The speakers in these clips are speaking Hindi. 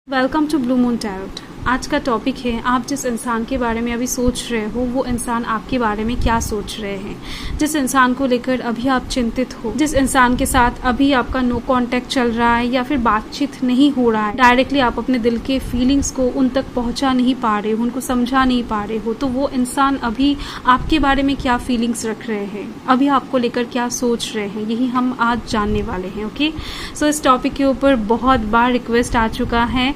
Welcome to blue moon tarot. आज का टॉपिक है आप जिस इंसान के बारे में अभी सोच रहे हो वो इंसान आपके बारे में क्या सोच रहे हैं। जिस इंसान को लेकर अभी आप चिंतित हो, जिस इंसान के साथ अभी आपका नो कांटेक्ट चल रहा है या फिर बातचीत नहीं हो रहा है, डायरेक्टली आप अपने दिल के फीलिंग्स को उन तक पहुंचा नहीं पा रहे हो, उनको समझा नहीं पा रहे हो, तो वो इंसान अभी आपके बारे में क्या फीलिंग्स रख रहे हैं, अभी आपको लेकर क्या सोच रहे हैं, यही हम आज जानने वाले हैं। ओके, सो इस टॉपिक के ऊपर बहुत बार रिक्वेस्ट आ चुका है,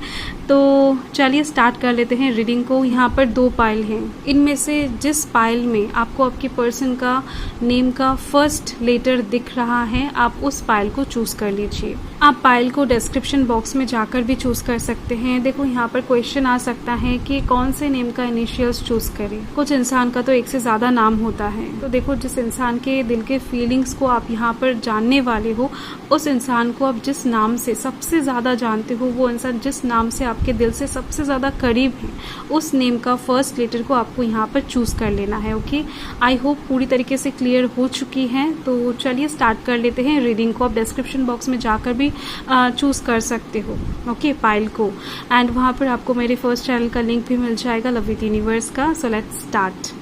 तो चलिए स्टार्ट कर लेते हैं रीडिंग को। यहाँ पर 2 पाइल हैं, इनमें से जिस पाइल में आपको आपके पर्सन का नेम का फर्स्ट लेटर दिख रहा है आप उस पाइल को चूज कर लीजिए। आप पाइल को डिस्क्रिप्शन बॉक्स में जाकर भी चूज कर सकते हैं। देखो यहाँ पर क्वेश्चन आ सकता है कि कौन से नेम का इनिशियल्स चूज करें। कुछ इंसान का तो 1 से ज्यादा नाम होता है, तो देखो जिस इंसान के दिल के फीलिंग्स को आप यहाँ पर जानने वाले हो उस इंसान को आप जिस नाम से सबसे ज्यादा जानते हो, वो इंसान जिस नाम से आपके दिल से सबसे ज्यादा करीब है, उस नेम का फर्स्ट लेटर को आपको यहाँ पर चूज कर लेना है। ओके, आई होप पूरी तरीके से क्लियर हो चुकी है। तो चलिए स्टार्ट कर लेते हैं रीडिंग को। आप डिस्क्रिप्शन बॉक्स में जाकर भी चूज कर सकते हो ओके पाइल को, एंड वहां पर आपको मेरे फर्स्ट चैनल का लिंक भी मिल जाएगा लव विद यूनिवर्स का। So let's start.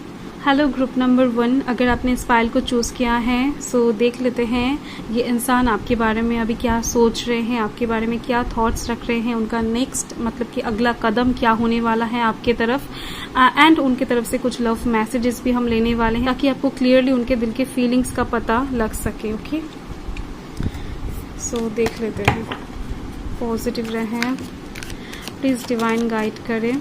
Hello group number 1, अगर आपने इस फाइल को चूज किया है सो देख लेते हैं ये इंसान आपके बारे में अभी क्या सोच रहे हैं, आपके बारे में क्या थॉट्स रख रहे हैं, उनका नेक्स्ट मतलब कि अगला कदम क्या होने वाला है आपके तरफ, एंड उनके तरफ से कुछ लव मैसेजेस भी हम लेने वाले हैं ताकि आपको क्लियरली उनके दिल के फीलिंग्स का पता लग सके। ओके, सो देख लेते हैं। पॉजिटिव रहें, प्लीज डिवाइन गाइड करें।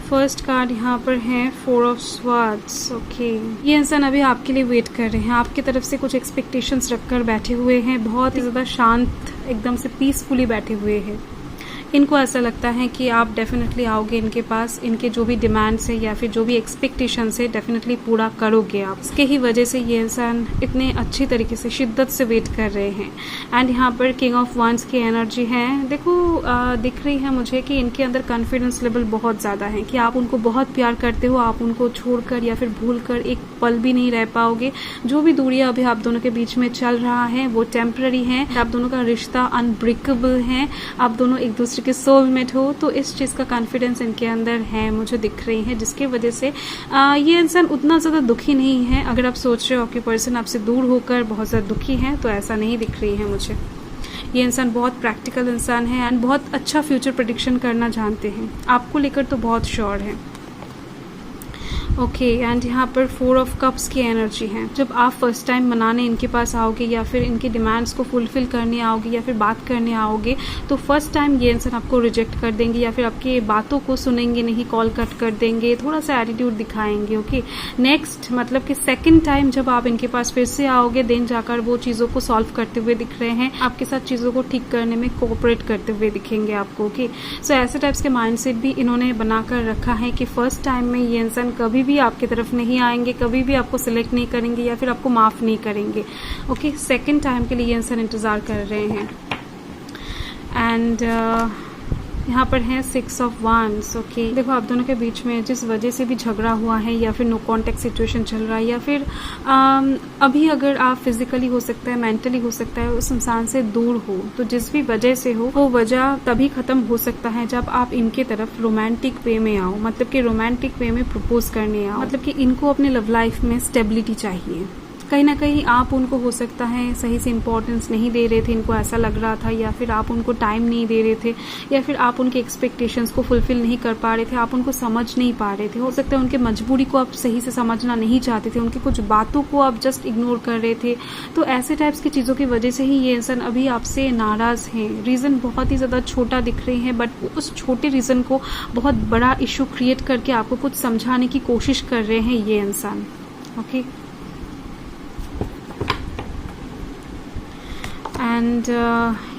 फर्स्ट कार्ड यहाँ पर है 4 ऑफ स्वार्ड्स। ओके, ये इंसान अभी आपके लिए वेट कर रहे हैं, आपकी तरफ से कुछ एक्सपेक्टेशंस रखकर बैठे हुए हैं, बहुत ही ज्यादा शांत एकदम से पीसफुली बैठे हुए हैं। इनको ऐसा लगता है कि आप डेफिनेटली आओगे इनके पास, इनके जो भी डिमांड्स है या फिर जो भी एक्सपेक्टेशंस है डेफिनेटली पूरा करोगे आप। इसके ही वजह से ये इंसान इतने अच्छी तरीके से शिद्दत से वेट कर रहे हैं। एंड यहाँ पर किंग ऑफ वांड्स की एनर्जी है। देखो दिख रही है मुझे कि इनके अंदर कॉन्फिडेंस लेवल बहुत ज्यादा है कि आप उनको बहुत प्यार करते हो, आप उनको छोड़कर या फिर भूलकर एक पल भी नहीं रह पाओगे। जो भी दूरियां अभी आप दोनों के बीच में चल रहा है वो टेम्पररी है, आप दोनों का रिश्ता अनब्रेकेबल है, आप दोनों एक दूसरे के सोलमेट हो। तो इस चीज का कॉन्फिडेंस इनके अंदर है, मुझे दिख रही है, जिसकी वजह से ये इंसान उतना ज्यादा दुखी नहीं है। अगर आप सोच रहे हो आपके पर्सन आपसे दूर होकर बहुत ज्यादा दुखी है तो ऐसा नहीं दिख रही है मुझे। ये इंसान बहुत प्रैक्टिकल इंसान है एंड बहुत अच्छा फ्यूचर प्रेडिक्शन करना जानते हैं, आपको लेकर तो बहुत श्योर है। ओके, एंड यहाँ पर 4 ऑफ कप्स की एनर्जी है। जब आप फर्स्ट टाइम मनाने इनके पास आओगे या फिर इनकी डिमांड्स को फुलफिल करने आओगे या फिर बात करने आओगे तो फर्स्ट टाइम ये इंसान आपको रिजेक्ट कर देंगे या फिर आपकी बातों को सुनेंगे नहीं, कॉल कट कर देंगे, थोड़ा सा एटीट्यूड दिखाएंगे। ओके, नेक्स्ट मतलब कि सेकंड टाइम जब आप इनके पास फिर से आओगे देन जाकर वो चीजों को सॉल्व करते हुए दिख रहे हैं, आपके साथ चीजों को ठीक करने में कोऑपरेट करते हुए दिखेंगे आपको। ओके, सो ऐसे टाइप्स के माइंडसेट भी इन्होंने बनाकर रखा है कि फर्स्ट टाइम में ये इंसान कभी भी आपकी तरफ नहीं आएंगे, कभी भी आपको सिलेक्ट नहीं करेंगे या फिर आपको माफ नहीं करेंगे। ओके, सेकंड टाइम के लिए ये इंसान इंतजार कर रहे हैं। एंड यहाँ पर है 6 ऑफ वांड्स। ओके, देखो आप दोनों के बीच में जिस वजह से भी झगड़ा हुआ है या फिर नो कांटेक्ट सिचुएशन चल रहा है या फिर अभी अगर आप फिजिकली हो सकता है, मेंटली हो सकता है, उस इंसान से दूर हो, तो जिस भी वजह से हो वो वजह तभी खत्म हो सकता है जब आप इनके तरफ रोमांटिक वे में आओ, मतलब कि रोमांटिक वे में प्रपोज करने आओ। मतलब कि इनको अपने लव लाइफ में स्टेबिलिटी चाहिए। कहीं ना कहीं आप उनको हो सकता है सही से इम्पोर्टेंस नहीं दे रहे थे, इनको ऐसा लग रहा था, या फिर आप उनको टाइम नहीं दे रहे थे, या फिर आप उनके एक्सपेक्टेशंस को फुलफिल नहीं कर पा रहे थे, आप उनको समझ नहीं पा रहे थे। हो सकता है उनके मजबूरी को आप सही से समझना नहीं चाहते थे, उनकी कुछ बातों को आप जस्ट इग्नोर कर रहे थे। तो ऐसे टाइप्स की चीजों की वजह से ही ये इंसान अभी आपसे नाराज है। रीजन बहुत ही ज्यादा छोटा दिख रहे हैं बट उस छोटे रीजन को बहुत बड़ा इशू क्रिएट करके आपको कुछ समझाने की कोशिश कर रहे हैं ये इंसान। ओके, एंड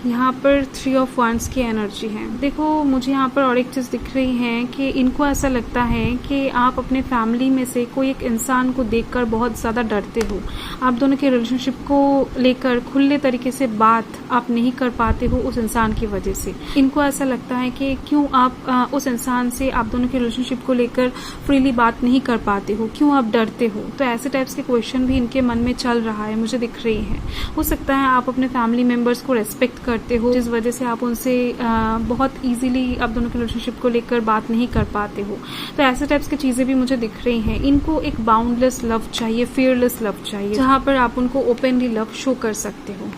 यहाँ पर 3 ऑफ वांड्स की एनर्जी है। देखो मुझे यहाँ पर और एक चीज़ दिख रही है कि इनको ऐसा लगता है कि आप अपने फैमिली में से कोई एक इंसान को देखकर बहुत ज़्यादा डरते हो। आप दोनों के रिलेशनशिप को लेकर खुले तरीके से बात आप नहीं कर पाते हो उस इंसान की वजह से। इनको ऐसा लगता है कि क्यों आप उस इंसान से आप दोनों के रिलेशनशिप को लेकर फ्रीली बात नहीं कर पाते हो, क्यों आप डरते हो। तो ऐसे टाइप्स के क्वेश्चन भी इनके मन में चल रहा है, मुझे दिख रही है। हो सकता है आप अपने फैमिली मेंबर्स को रेस्पेक्ट करते हो, जिस वजह से आप उनसे बहुत इजीली आप दोनों के रिलेशनशिप को लेकर बात नहीं कर पाते हो। तो ऐसे टाइप्स की चीजें भी मुझे दिख रही हैं। इनको एक बाउंडलेस लव चाहिए, फियरलेस लव चाहिए, जहां पर आप उनको ओपनली लव शो कर सकते हो।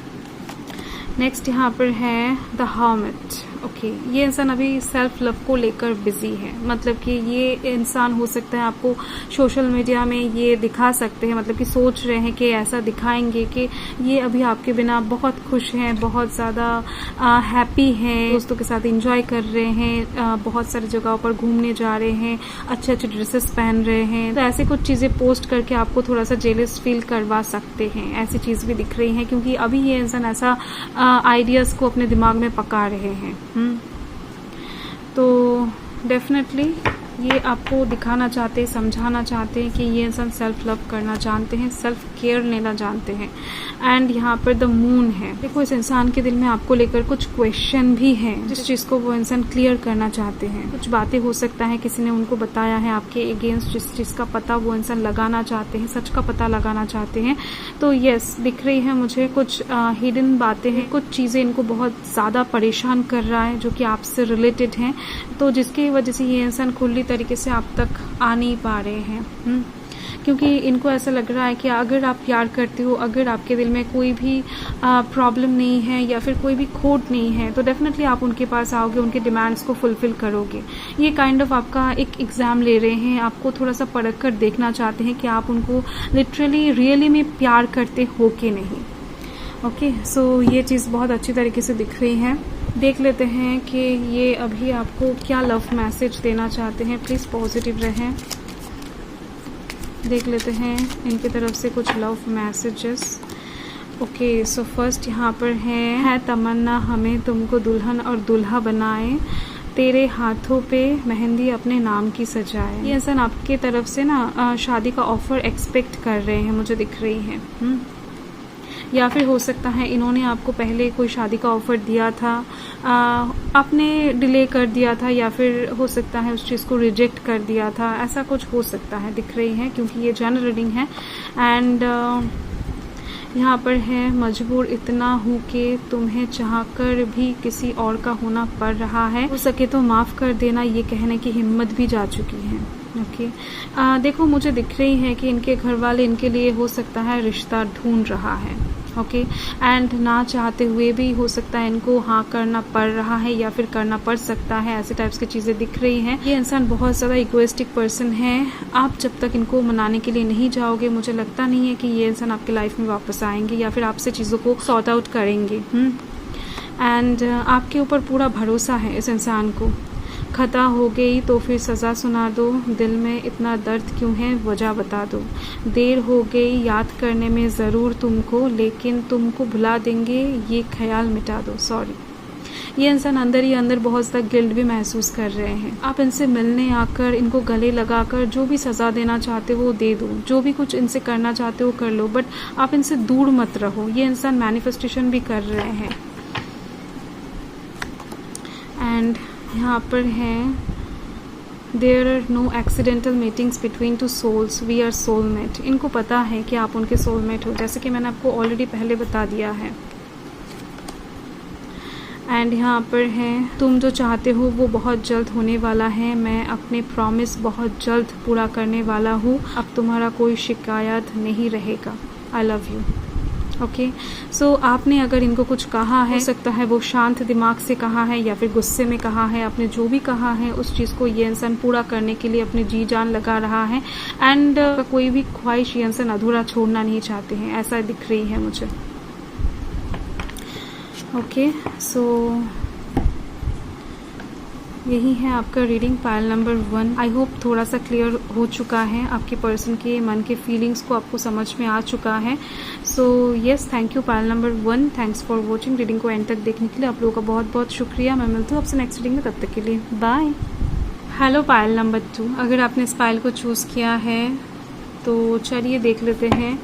नेक्स्ट यहाँ पर है द हर्मिट। ओके, ये इंसान अभी सेल्फ लव को लेकर बिजी है। मतलब कि ये इंसान हो सकता है आपको सोशल मीडिया में ये दिखा सकते हैं, मतलब कि सोच रहे हैं कि ऐसा दिखाएंगे कि ये अभी आपके बिना बहुत खुश हैं, बहुत ज़्यादा हैप्पी हैं, दोस्तों के साथ एंजॉय कर रहे हैं, बहुत सारी जगहों पर घूमने जा रहे हैं, अच्छे अच्छे ड्रेसेस पहन रहे हैं। तो ऐसे कुछ चीज़ें पोस्ट करके आपको थोड़ा सा जेलस फील करवा सकते हैं। ऐसी चीज़ भी दिख रही है, क्योंकि अभी ये इंसान ऐसा आइडियाज़ को अपने दिमाग में पका रहे हैं। तो डेफिनेटली ये आपको दिखाना चाहते हैं, समझाना चाहते हैं कि ये इंसान सेल्फ लव करना जानते हैं, सेल्फ केयर लेना जानते हैं। एंड यहाँ पर द मून है। देखो इस इंसान के दिल में आपको लेकर कुछ क्वेश्चन भी हैं, जिस चीज़ को वो इंसान क्लियर करना चाहते हैं। कुछ बातें हो सकता है किसी ने उनको बताया है आपके अगेंस्ट, जिस चीज़ का पता वो इंसान लगाना चाहते हैं, सच का पता लगाना चाहते हैं। तो यस, दिख रही है मुझे कुछ हिडन बातें हैं, कुछ चीज़ें इनको बहुत ज़्यादा परेशान कर रहा है जो कि आपसे रिलेटेड हैं, तो जिसकी वजह से ये इंसान खुली तरीके से आप तक आ नहीं पा रहे हैं। क्योंकि इनको ऐसा लग रहा है कि अगर आप प्यार करते हो, अगर आपके दिल में कोई भी प्रॉब्लम नहीं है या फिर कोई भी खोट नहीं है, तो डेफिनेटली आप उनके पास आओगे, उनके डिमांड्स को फुलफिल करोगे। ये काइंड ऑफ आपका एक एग्जाम ले रहे हैं, आपको थोड़ा सा परख कर देखना चाहते हैं कि आप उनको लिटरली रियली में प्यार करते हो कि नहीं। ओके, सो ये चीज़ बहुत अच्छी तरीके से दिख रही है। देख लेते हैं कि ये अभी आपको क्या लव मैसेज देना चाहते हैं। प्लीज़ पॉजिटिव रहें। देख लेते हैं इनकी तरफ से कुछ love messages. Okay, so first यहाँ पर है तमन्ना हमें तुमको दुल्हन और दूल्हा बनाए, तेरे हाथों पे मेहंदी अपने नाम की सजाए। ये इंसान आपके तरफ से ना शादी का ऑफर एक्सपेक्ट कर रहे हैं, मुझे दिख रही है। या फिर हो सकता है इन्होंने आपको पहले कोई शादी का ऑफर दिया था, आपने डिले कर दिया था, या फिर हो सकता है उस चीज़ को रिजेक्ट कर दिया था। ऐसा कुछ हो सकता है, दिख रही है, क्योंकि ये जनरल रीडिंग है। एंड यहाँ पर है मजबूर इतना हूँ कि तुम्हें चाहकर भी किसी और का होना पड़ रहा है, हो सके तो माफ़ कर देना, ये कहने की हिम्मत भी जा चुकी है। ओके, देखो मुझे दिख रही है कि इनके घर वाले इनके लिए हो सकता है रिश्ता ढूंढ रहा है। ओके, एंड ना चाहते हुए भी हो सकता है इनको हाँ करना पड़ रहा है या फिर करना पड़ सकता है। ऐसे टाइप्स की चीज़ें दिख रही हैं। ये इंसान बहुत ज़्यादा इगोइस्टिक पर्सन है। आप जब तक इनको मनाने के लिए नहीं जाओगे, मुझे लगता नहीं है कि ये इंसान आपकी लाइफ में वापस आएंगे या फिर आपसे चीज़ों को सॉर्ट आउट करेंगे। एंड आपके ऊपर पूरा भरोसा है इस इंसान को। खता हो गई तो फिर सज़ा सुना दो, दिल में इतना दर्द क्यों है वजह बता दो, देर हो गई याद करने में ज़रूर तुमको, लेकिन तुमको भुला देंगे ये ख्याल मिटा दो। सॉरी, ये इंसान अंदर ही अंदर बहुत ज़्यादा गिल्ट भी महसूस कर रहे हैं। आप इनसे मिलने आकर, इनको गले लगाकर जो भी सज़ा देना चाहते हो दे दो, जो भी कुछ इनसे करना चाहते हो कर लो, बट आप इनसे दूर मत रहो। ये इंसान मैनिफेस्टेशन भी कर रहे हैं। एंड यहाँ पर है there are no accidental meetings between two souls, we are soulmate. इनको पता है कि आप उनके सोलमेट हो, जैसे कि मैंने आपको ऑलरेडी पहले बता दिया है। एंड यहाँ पर है तुम जो चाहते हो वो बहुत जल्द होने वाला है, मैं अपने प्रॉमिस बहुत जल्द पूरा करने वाला हूँ, अब तुम्हारा कोई शिकायत नहीं रहेगा। I love you. ओके, सो आपने अगर इनको कुछ कहा है, हो सकता है वो शांत दिमाग से कहा है या फिर गुस्से में कहा है, आपने जो भी कहा है उस चीज़ को ये इंसान पूरा करने के लिए अपनी जी जान लगा रहा है। एंड कोई भी ख्वाहिश ये इंसान अधूरा छोड़ना नहीं चाहते हैं, ऐसा दिख रही है मुझे। ओके, सो यही है आपका reading pile number 1। I hope थोड़ा सा क्लियर हो चुका है, आपके पर्सन के मन के फीलिंग्स को आपको समझ में आ चुका है। So yes, thank you pile number 1। Thanks for watching. Reading को एंड तक देखने के लिए आप लोगों का बहुत बहुत शुक्रिया। मैं मिलती हूँ आपसे नेक्स्ट रीडिंग में, तब तक के लिए बाय। हेलो पाइल नंबर 2, अगर आपने इस पाइल को चूज़ किया है तो चलिए देख लेते हैं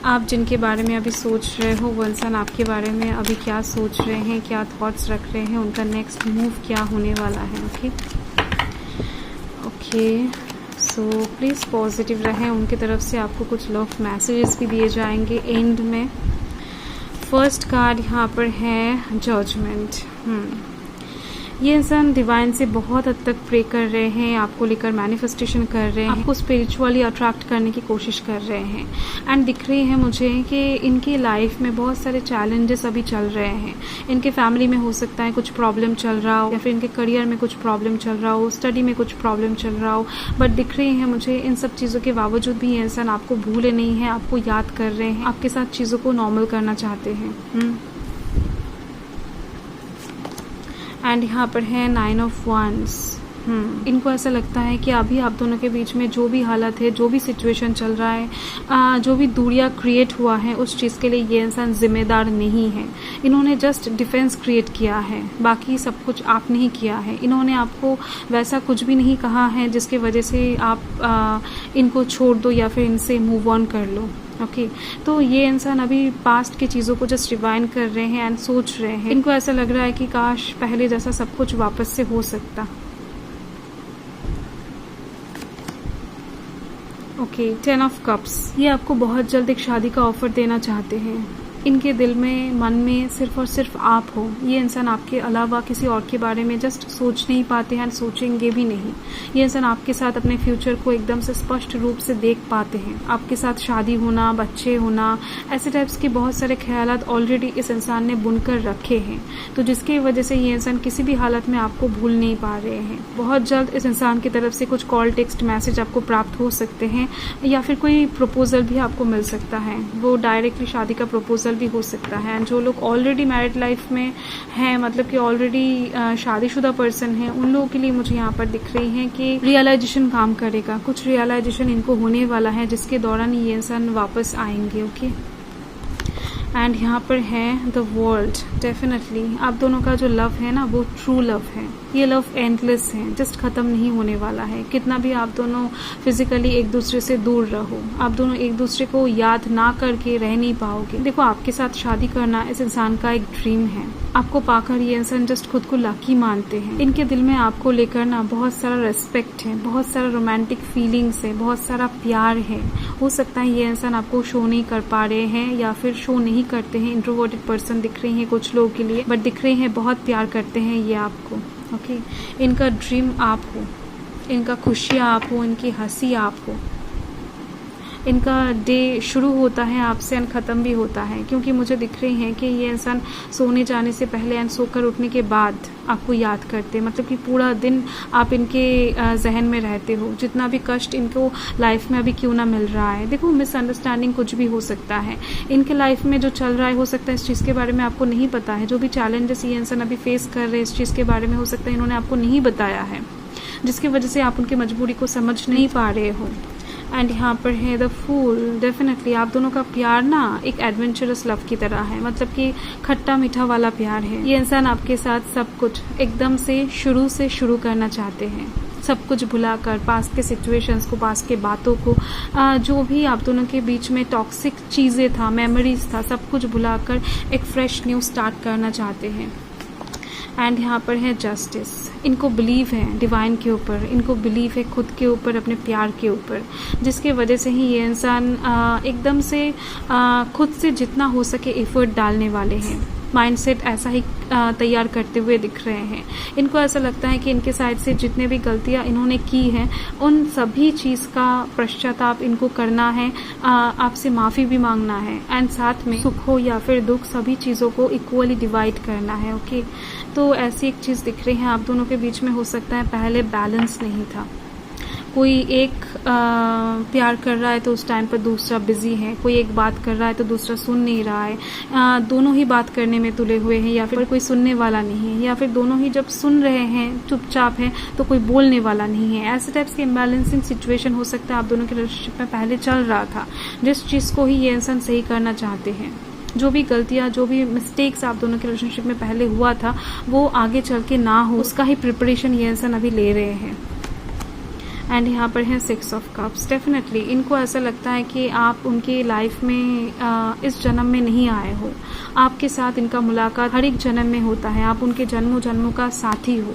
आप जिनके बारे में अभी सोच रहे हो, वो इंसान आपके बारे में अभी क्या सोच रहे हैं, क्या थॉट्स रख रहे हैं, उनका नेक्स्ट मूव क्या होने वाला है। ओके, सो प्लीज़ पॉजिटिव रहें। उनकी तरफ से आपको कुछ लव मैसेजेस भी दिए जाएंगे एंड में। फर्स्ट कार्ड यहाँ पर है जजमेंट। ये इंसान डिवाइन से बहुत हद तक प्रे कर रहे हैं, आपको लेकर मैनिफेस्टेशन कर रहे हैं, आपको स्पिरिचुअली अट्रैक्ट करने की कोशिश कर रहे हैं। एंड दिख रही है मुझे कि इनकी लाइफ में बहुत सारे चैलेंजेस अभी चल रहे हैं। इनके फैमिली में हो सकता है कुछ प्रॉब्लम चल रहा हो, या फिर इनके करियर में कुछ प्रॉब्लम चल रहा हो, स्टडी में कुछ प्रॉब्लम चल रहा हो, बट दिख रही है मुझे इन सब चीज़ों के बावजूद भी ये इंसान आपको भूले नहीं है, आपको याद कर रहे हैं, आपके साथ चीज़ों को नॉर्मल करना चाहते हैं। एंड यहाँ पर है 9 ऑफ wands। इनको ऐसा लगता है कि अभी आप दोनों के बीच में जो भी हालत है, जो भी सिचुएशन चल रहा है, जो भी दूरियां क्रिएट हुआ है, उस चीज़ के लिए ये इंसान जिम्मेदार नहीं है। इन्होंने जस्ट डिफेंस क्रिएट किया है, बाकी सब कुछ आपने ही किया है। इन्होंने आपको वैसा कुछ भी नहीं कहा है जिसकी वजह से आप इनको छोड़ दो या फिर इनसे मूव ऑन कर लो। ओके, तो ये इंसान अभी पास्ट की चीज़ों को जस्ट रिवाइंड कर रहे हैं एंड सोच रहे हैं। इनको ऐसा लग रहा है कि काश पहले जैसा सब कुछ वापस से हो सकता। Okay, 10 of cups. ये आपको बहुत जल्द एक शादी का ऑफर देना चाहते हैं। इनके दिल में, मन में सिर्फ और सिर्फ आप हो। ये इंसान आपके अलावा किसी और के बारे में जस्ट सोच नहीं पाते हैं, सोचेंगे भी नहीं। ये इंसान आपके साथ अपने फ्यूचर को एकदम से स्पष्ट रूप से देख पाते हैं। आपके साथ शादी होना, बच्चे होना, ऐसे टाइप्स के बहुत सारे ख्यालात ऑलरेडी इस इंसान ने बुनकर रखे हैं, तो जिसकी वजह से ये इंसान किसी भी हालत में आपको भूल नहीं पा रहे हैं। बहुत जल्द इस इंसान की तरफ से कुछ कॉल, टेक्स्ट मैसेज आपको प्राप्त हो सकते हैं, या फिर कोई प्रपोजल भी आपको मिल सकता है। वो डायरेक्टली शादी का प्रपोजल भी हो सकता है। जो लोग ऑलरेडी मैरिड लाइफ में हैं, मतलब कि ऑलरेडी शादीशुदा पर्सन हैं, उन लोगों के लिए मुझे यहाँ पर दिख रही है कि रियलाइजेशन काम करेगा। कुछ रियलाइजेशन इनको होने वाला है जिसके दौरान ये इंसान वापस आएंगे। ओके, एंड यहाँ पर है द वर्ल्ड। डेफिनेटली आप दोनों का जो लव है ना, वो ट्रू लव है। ये लव एंडलेस है, जस्ट खत्म नहीं होने वाला है। कितना भी आप दोनों फिजिकली एक दूसरे से दूर रहो, आप दोनों एक दूसरे को याद ना करके रह नहीं पाओगे। देखो, आपके साथ शादी करना इस इंसान का एक ड्रीम है। आपको पाकर ये इंसान जस्ट खुद को लकी मानते हैं। इनके दिल में आपको लेकर ना बहुत सारा रेस्पेक्ट है, बहुत सारा रोमांटिक फीलिंग्स है, बहुत सारा प्यार है। हो सकता है ये इंसान आपको शो नहीं कर पा रहे हैं या फिर शो नहीं करते हैं। इंट्रोवर्टेड पर्सन दिख रही हैं कुछ लोगों के लिए, बट दिख रहे हैं बहुत प्यार करते हैं ये आपको। ओके, इनका ड्रीम आप हो, इनका खुशियाँ आप हो, इनकी हंसी आप हो। इनका डे शुरू होता है आपसे एंड ख़त्म भी होता है, क्योंकि मुझे दिख रही है कि ये इंसान सोने जाने से पहले एंड सोकर उठने के बाद आपको याद करते हैं। मतलब कि पूरा दिन आप इनके जहन में रहते हो, जितना भी कष्ट इनको लाइफ में अभी क्यों ना मिल रहा है। देखो, मिसअंडरस्टैंडिंग कुछ भी हो सकता है इनके लाइफ में जो चल रहा है, हो सकता है इस चीज़ के बारे में आपको नहीं पता है। जो भी चैलेंजेस ये इंसान अभी फेस कर रहे हैं, इस चीज़ के बारे में हो सकता है इन्होंने आपको नहीं बताया है, जिसकी वजह से आप उनकी मजबूरी को समझ नहीं पा रहे हो। एंड यहाँ पर है द फूल। डेफिनेटली आप दोनों का प्यार ना एक एडवेंचरस लव की तरह है, मतलब कि खट्टा मीठा वाला प्यार है। ये इंसान आपके साथ सब कुछ एकदम से शुरू करना चाहते हैं, सब कुछ भुलाकर, पास्ट के सिचुएशंस को, पास्ट के बातों को, जो भी आप दोनों के बीच में टॉक्सिक चीज़ें था, मेमोरीज था, सब कुछ भुलाकर एक फ्रेश न्यू स्टार्ट करना चाहते हैं। एंड यहाँ पर है जस्टिस। इनको बिलीव है डिवाइन के ऊपर, इनको बिलीव है खुद के ऊपर, अपने प्यार के ऊपर, जिसके वजह से ही ये इंसान एकदम से खुद से जितना हो सके एफर्ट डालने वाले हैं। माइंडसेट ऐसा ही तैयार करते हुए दिख रहे हैं। इनको ऐसा लगता है कि इनके साइड से जितने भी गलतियां इन्होंने की हैं, उन सभी चीज़ का पश्चाताप इनको करना है, आपसे माफ़ी भी मांगना है, एंड साथ में सुख हो या फिर दुख, सभी चीज़ों को इक्वली डिवाइड करना है। ओके, तो ऐसी एक चीज़ दिख रही है आप दोनों के बीच में। हो सकता है पहले बैलेंस नहीं था, कोई एक प्यार कर रहा है तो उस टाइम पर दूसरा बिजी है, कोई एक बात कर रहा है तो दूसरा सुन नहीं रहा है, दोनों ही बात करने में तुले हुए हैं, या फिर कोई सुनने वाला नहीं है, या फिर दोनों ही जब सुन रहे हैं चुपचाप हैं तो कोई बोलने वाला नहीं है। ऐसे टाइप्स की इम्बैलेंसिंग सिचुएशन हो सकता है आप दोनों के रिलेशनशिप में पहले चल रहा था, जिस चीज़ को ही ये इंसान सही करना चाहते हैं। जो भी गलतियां, जो भी मिस्टेक्स आप दोनों के रिलेशनशिप में पहले हुआ था वो आगे चल के ना हो, उसका ही प्रिपरेशन ये इंसान अभी ले रहे हैं। एंड यहाँ पर है 6 ऑफ कप्स। डेफिनेटली इनको ऐसा लगता है कि आप उनकी लाइफ में इस जन्म में नहीं आए हो, आपके साथ इनका मुलाकात हर एक जन्म में होता है, आप उनके जन्मों जन्मों का साथी हो,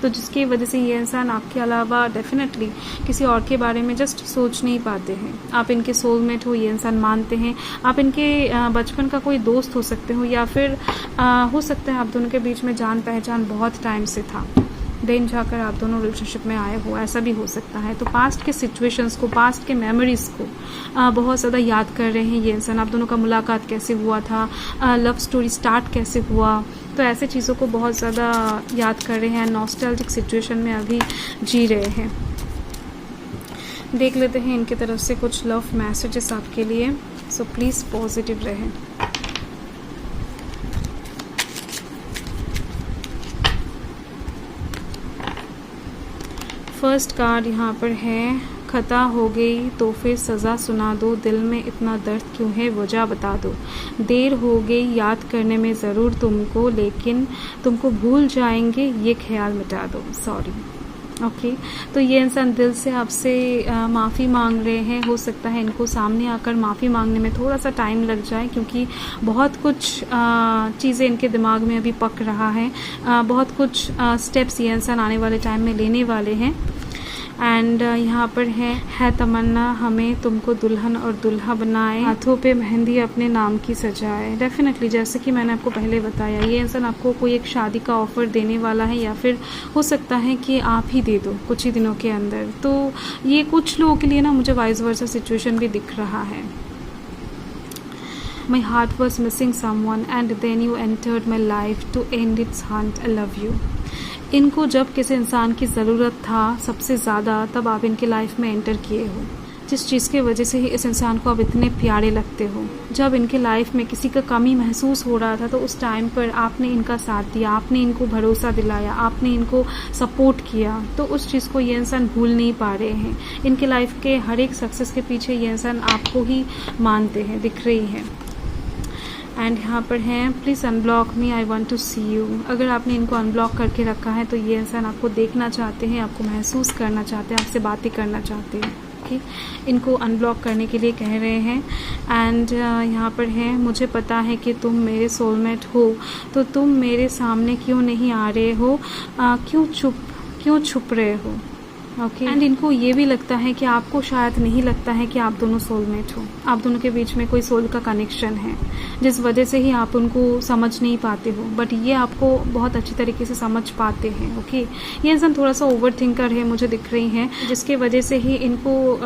तो जिसकी वजह से ये इंसान आपके अलावा डेफिनेटली किसी और के बारे में जस्ट सोच नहीं पाते हैं। आप इनके सोलमेट हो, ये इंसान मानते हैं। आप इनके बचपन का कोई दोस्त हो सकते हो, या फिर हो सकता है आप दोनों के बीच में जान पहचान बहुत टाइम से था, देन जाकर आप दोनों रिलेशनशिप में आए हो, ऐसा भी हो सकता है। तो पास्ट के सिचुएशंस को, पास्ट के मेमोरीज को बहुत ज़्यादा याद कर रहे हैं ये इंसान। आप दोनों का मुलाकात कैसे हुआ था, लव स्टोरी स्टार्ट कैसे हुआ, तो ऐसे चीज़ों को बहुत ज़्यादा याद कर रहे हैं, नॉस्टैल्जिक सिचुएशन में अभी जी रहे हैं। देख लेते हैं इनकी तरफ से कुछ लव मैसेजेस आपके लिए, सो प्लीज़ पॉजिटिव रहें। फर्स्ट कार्ड यहाँ पर है, खता हो गई तो फिर सज़ा सुना दो, दिल में इतना दर्द क्यों है वजह बता दो, देर हो गई याद करने में ज़रूर तुमको, लेकिन तुमको भूल जाएंगे ये ख्याल मिटा दो, सॉरी। ओके, तो ये इंसान दिल से आपसे माफ़ी मांग रहे हैं। हो सकता है इनको सामने आकर माफ़ी मांगने में थोड़ा सा टाइम लग जाए, क्योंकि बहुत कुछ चीज़ें इनके दिमाग में अभी पक रहा है, बहुत कुछ स्टेप्स ये इंसान आने वाले टाइम में लेने वाले हैं। एंड यहाँ पर है तमन्ना हमें तुमको दुल्हन और दुल्हा बनाए, हाथों पे मेहंदी अपने नाम की सजाए। डेफिनेटली जैसे कि मैंने आपको पहले बताया, ये इंसान आपको कोई एक शादी का ऑफर देने वाला है, या फिर हो सकता है कि आप ही दे दो कुछ ही दिनों के अंदर। तो ये कुछ लोगों के लिए ना मुझे वाइस वर्सा सिचुएशन भी दिख रहा है। My heart was missing someone and then you entered my life to end its hunt. I love you. इनको जब किसी इंसान की ज़रूरत था सबसे ज़्यादा, तब आप इनके लाइफ में एंटर किए हो, जिस चीज़ की वजह से ही इस इंसान को आप इतने प्यारे लगते हो। जब इनके लाइफ में किसी का कमी महसूस हो रहा था तो उस टाइम पर आपने इनका साथ दिया, आपने इनको भरोसा दिलाया, आपने इनको सपोर्ट किया, तो उस चीज़ को ये इंसान भूल नहीं पा रहे हैं। इनके लाइफ के हर एक सक्सेस के पीछे ये इंसान आपको ही मानते हैं, दिख रही है। एंड यहाँ पर हैं, please unblock me, I want to see you. अगर आपने इनको अनब्लॉक करके रखा है तो ये इंसान आपको देखना चाहते हैं, आपको महसूस करना चाहते हैं, आपसे बातें करना चाहते हैं। ओके, इनको अनब्लॉक करने के लिए कह रहे हैं। एंड यहाँ पर है, मुझे पता है कि तुम मेरे सोलमेट हो, तो तुम मेरे सामने क्यों नहीं आ रहे हो, क्यों छुप रहे हो। ओके, एंड इनको ये भी लगता है कि आपको शायद नहीं लगता है कि आप दोनों सोलमेट हो, आप दोनों के बीच में कोई सोल का कनेक्शन है, जिस वजह से ही आप उनको समझ नहीं पाते हो, बट ये आपको बहुत अच्छी तरीके से समझ पाते हैं। ओके, ये इंसान थोड़ा सा ओवर थिंकर है, मुझे दिख रही है, जिसके वजह से ही इनको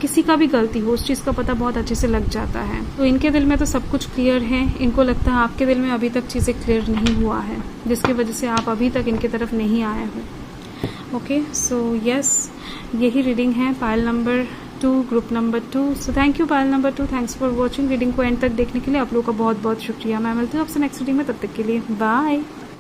किसी का भी गलती हो उस चीज़ का पता बहुत अच्छे से लग जाता है। तो इनके दिल में तो सब कुछ क्लियर है, इनको लगता है आपके दिल में अभी तक चीज़ें क्लियर नहीं हुआ है, जिसकी वजह से आप अभी तक इनकी तरफ नहीं आए हो। ओके, सो यस, यही रीडिंग है pile number 2, group number 2। So thank you pile number 2, thanks for watching. Reading को एंड तक देखने के लिए आप लोगों का बहुत बहुत शुक्रिया। मैं मिलती हूँ आपसे नेक्स्ट रीडिंग में, तब तक के लिए बाय।